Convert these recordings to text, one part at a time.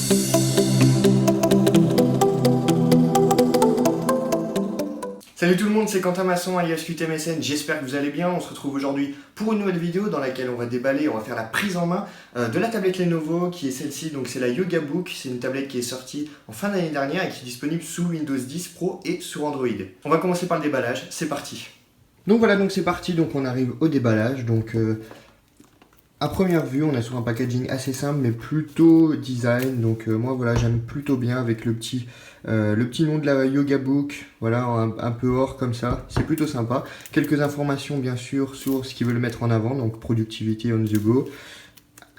Salut tout le monde, c'est Quentin Masson alias QTMSN, j'espère que vous allez bien. On se retrouve aujourd'hui pour une nouvelle vidéo dans laquelle on va déballer, on va faire la prise en main de la tablette Lenovo qui est celle-ci, donc c'est la Yoga Book. C'est une tablette qui est sortie en fin d'année dernière et qui est disponible sous Windows 10 Pro et sur Android. On va commencer par le déballage, c'est parti. Donc voilà, donc c'est parti, donc on arrive au déballage. Donc à première vue, on est sur un packaging assez simple mais plutôt design. Donc moi voilà, j'aime plutôt bien avec le petit nom de la Yoga Book, voilà, un peu or comme ça, c'est plutôt sympa. Quelques informations bien sûr sur ce qu'ils veulent mettre en avant, donc Productivity on the go,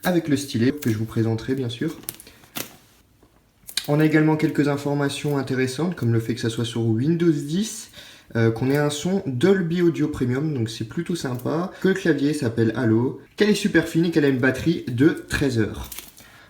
avec le stylet que je vous présenterai bien sûr. On a également quelques informations intéressantes comme le fait que ça soit sur Windows 10, qu'on ait un son Dolby Audio Premium, donc c'est plutôt sympa, que le clavier s'appelle Halo, qu'elle est super fine et qu'elle a une batterie de 13 heures.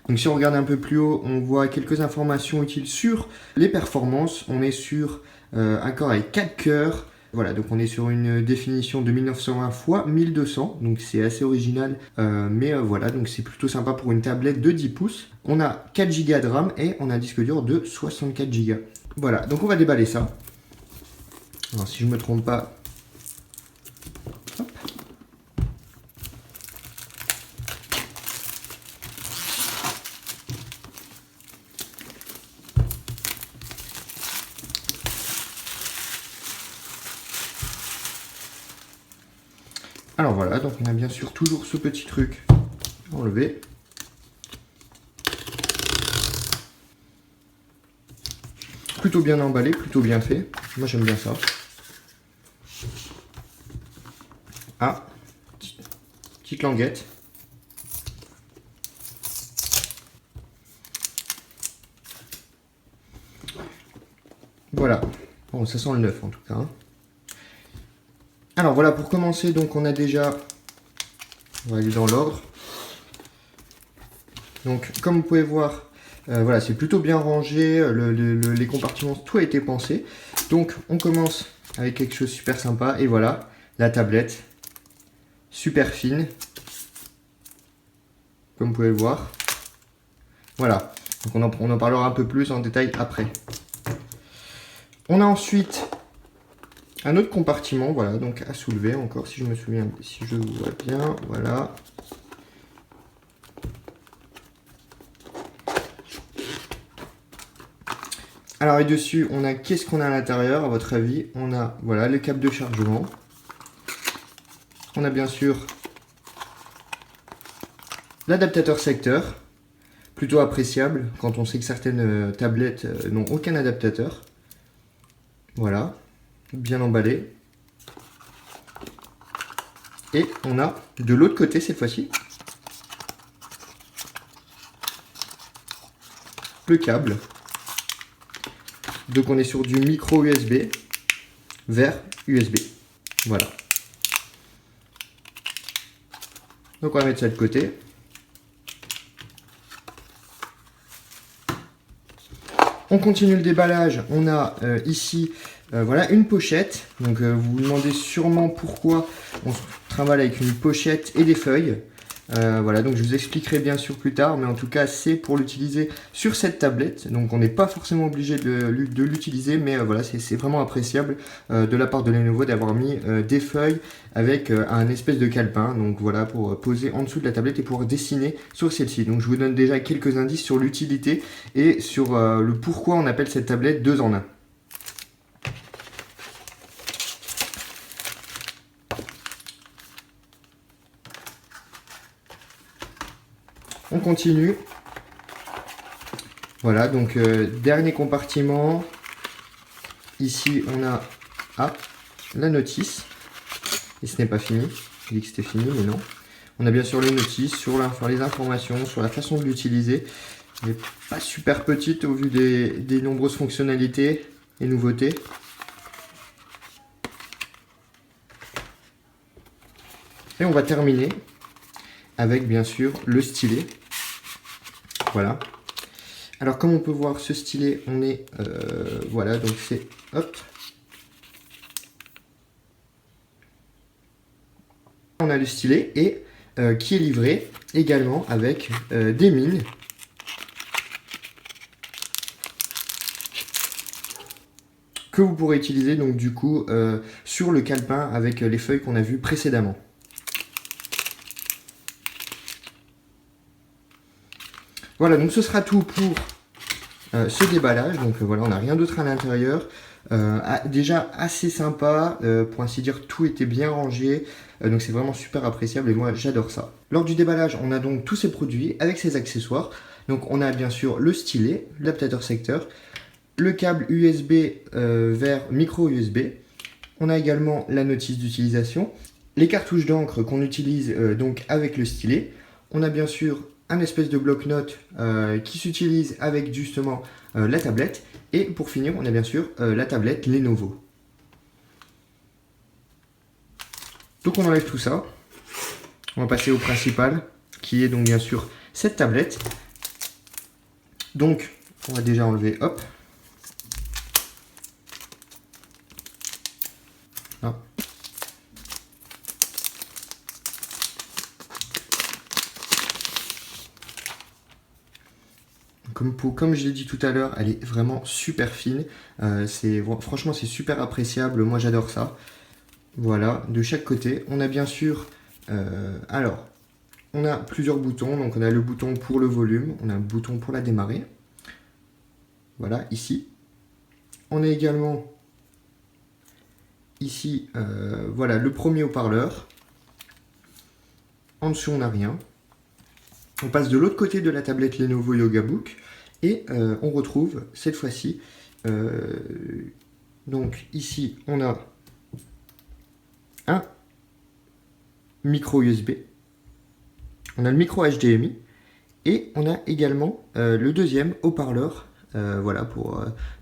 Donc si on regarde un peu plus haut, on voit quelques informations utiles sur les performances. On est sur un corps avec 4 cœurs. Voilà, donc on est sur une définition de 1920 x 1200, donc c'est assez original, mais voilà, donc c'est plutôt sympa pour une tablette de 10 pouces. On a 4 Go de RAM et on a un disque dur de 64 Go. Voilà, donc on va déballer ça. Alors si je ne me trompe pas, hop. Alors voilà, donc on a bien sûr toujours ce petit truc enlevé. Plutôt bien emballé, plutôt bien fait. Moi j'aime bien ça. Ah, petite languette. Voilà. Bon, ça sent le neuf en tout cas. Alors voilà, pour commencer, donc on a déjà... On va aller dans l'ordre. Donc comme vous pouvez voir, voilà, c'est plutôt bien rangé, les compartiments, tout a été pensé. Donc on commence avec quelque chose de super sympa, et voilà, la tablette, super fine, comme vous pouvez le voir. Voilà, donc on en parlera un peu plus en détail après. On a ensuite un autre compartiment, voilà, donc à soulever encore, si je me souviens, si je vois bien, voilà. Alors et dessus, on a qu'est-ce qu'on a à l'intérieur, à votre avis? On a voilà le câble de chargement. On a bien sûr l'adaptateur secteur, plutôt appréciable quand on sait que certaines tablettes n'ont aucun adaptateur. Voilà, bien emballé. Et on a de l'autre côté cette fois-ci le câble. Donc on est sur du micro USB vers USB. Voilà. Donc on va mettre ça de côté. On continue le déballage. On a ici voilà, une pochette. Donc vous vous demandez sûrement pourquoi on se trimballe avec une pochette et des feuilles. Voilà, donc je vous expliquerai bien sûr plus tard, mais en tout cas c'est pour l'utiliser sur cette tablette, donc on n'est pas forcément obligé de l'utiliser, mais voilà, c'est vraiment appréciable de la part de Lenovo d'avoir mis des feuilles avec un espèce de calepin, donc voilà, pour poser en dessous de la tablette et pouvoir dessiner sur celle-ci. Donc je vous donne déjà quelques indices sur l'utilité et sur le pourquoi on appelle cette tablette 2 en 1. On continue. Voilà, donc dernier compartiment. Ici, on a la notice. Et ce n'est pas fini. J'ai dit que c'était fini, mais non. On a bien sûr les notices sur les informations, sur la façon de l'utiliser. Elle n'est pas super petite au vu des nombreuses fonctionnalités et nouveautés. Et on va terminer avec bien sûr le stylet. Voilà. Alors comme on peut voir ce stylet, on est voilà, donc c'est hop. On a le stylet et qui est livré également avec des mines que vous pourrez utiliser donc du coup sur le calepin avec les feuilles qu'on a vues précédemment. Voilà, donc ce sera tout pour ce déballage. Donc voilà, on n'a rien d'autre à l'intérieur. Déjà assez sympa, pour ainsi dire, tout était bien rangé. Donc c'est vraiment super appréciable et moi j'adore ça. Lors du déballage, on a donc tous ces produits avec ses accessoires. Donc on a bien sûr le stylet, l'adaptateur secteur, le câble USB vers micro USB. On a également la notice d'utilisation, les cartouches d'encre qu'on utilise donc avec le stylet. On a bien sûr un espèce de bloc-notes qui s'utilise avec justement la tablette. Et pour finir, on a bien sûr la tablette Lenovo. Donc on enlève tout ça. On va passer au principal, qui est donc bien sûr cette tablette. Donc on va déjà enlever, hop. Là. Comme je l'ai dit tout à l'heure, elle est vraiment super fine. Franchement, c'est super appréciable. Moi, j'adore ça. Voilà, de chaque côté. On a bien sûr... alors, on a plusieurs boutons. Donc, on a le bouton pour le volume. On a un bouton pour la démarrer. Voilà, ici. On a également... Ici, voilà, le premier haut-parleur. En dessous, on n'a rien. On passe de l'autre côté de la tablette Lenovo YogaBook. Et on retrouve cette fois-ci, donc ici on a un micro USB, on a le micro HDMI et on a également le deuxième haut-parleur, voilà,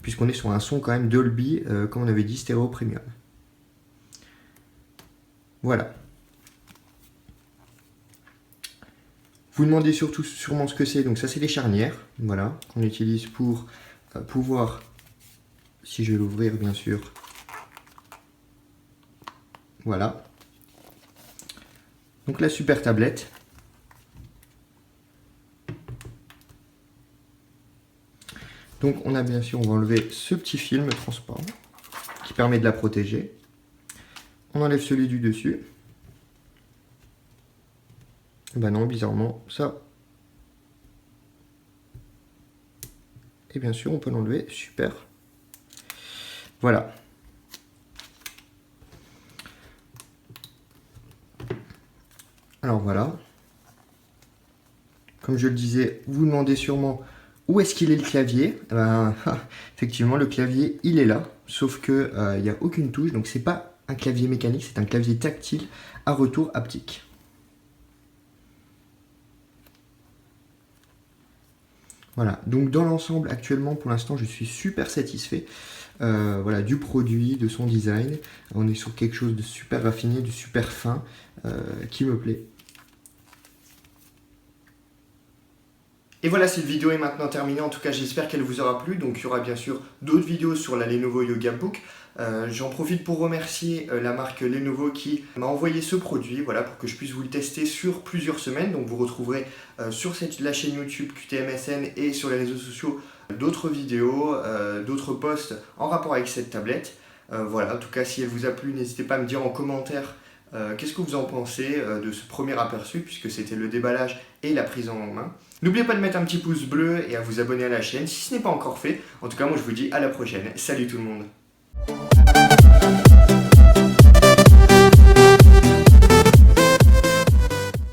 puisqu'on est sur un son quand même Dolby, comme on avait dit, stéréo premium. Voilà. Vous demandez surtout sûrement ce que c'est, donc ça c'est les charnières, voilà, qu'on utilise pour pouvoir, si je vais l'ouvrir bien sûr, voilà. Donc la super tablette. Donc on a bien sûr, on va enlever ce petit film transparent qui permet de la protéger. On enlève celui du dessus. Ben non, bizarrement, ça. Et bien sûr, on peut l'enlever, super. Voilà. Alors voilà. Comme je le disais, vous demandez sûrement où est-ce qu'il est le clavier. Effectivement, le clavier, il est là. Sauf que il n'y a aucune touche, donc c'est pas un clavier mécanique, c'est un clavier tactile à retour haptique. Voilà, donc dans l'ensemble, actuellement, pour l'instant, je suis super satisfait voilà, du produit, de son design. On est sur quelque chose de super raffiné, de super fin, qui me plaît. Et voilà, cette vidéo est maintenant terminée. En tout cas, j'espère qu'elle vous aura plu. Donc, il y aura bien sûr d'autres vidéos sur la Lenovo YogaBook. J'en profite pour remercier la marque Lenovo qui m'a envoyé ce produit, voilà, pour que je puisse vous le tester sur plusieurs semaines. Donc, vous retrouverez sur la chaîne YouTube QTMSN et sur les réseaux sociaux d'autres vidéos, d'autres posts en rapport avec cette tablette. Voilà, en tout cas, si elle vous a plu, n'hésitez pas à me dire en commentaire qu'est-ce que vous en pensez de ce premier aperçu, puisque c'était le déballage et la prise en main. N'oubliez pas de mettre un petit pouce bleu et à vous abonner à la chaîne si ce n'est pas encore fait. En tout cas, moi je vous dis à la prochaine. Salut tout le monde!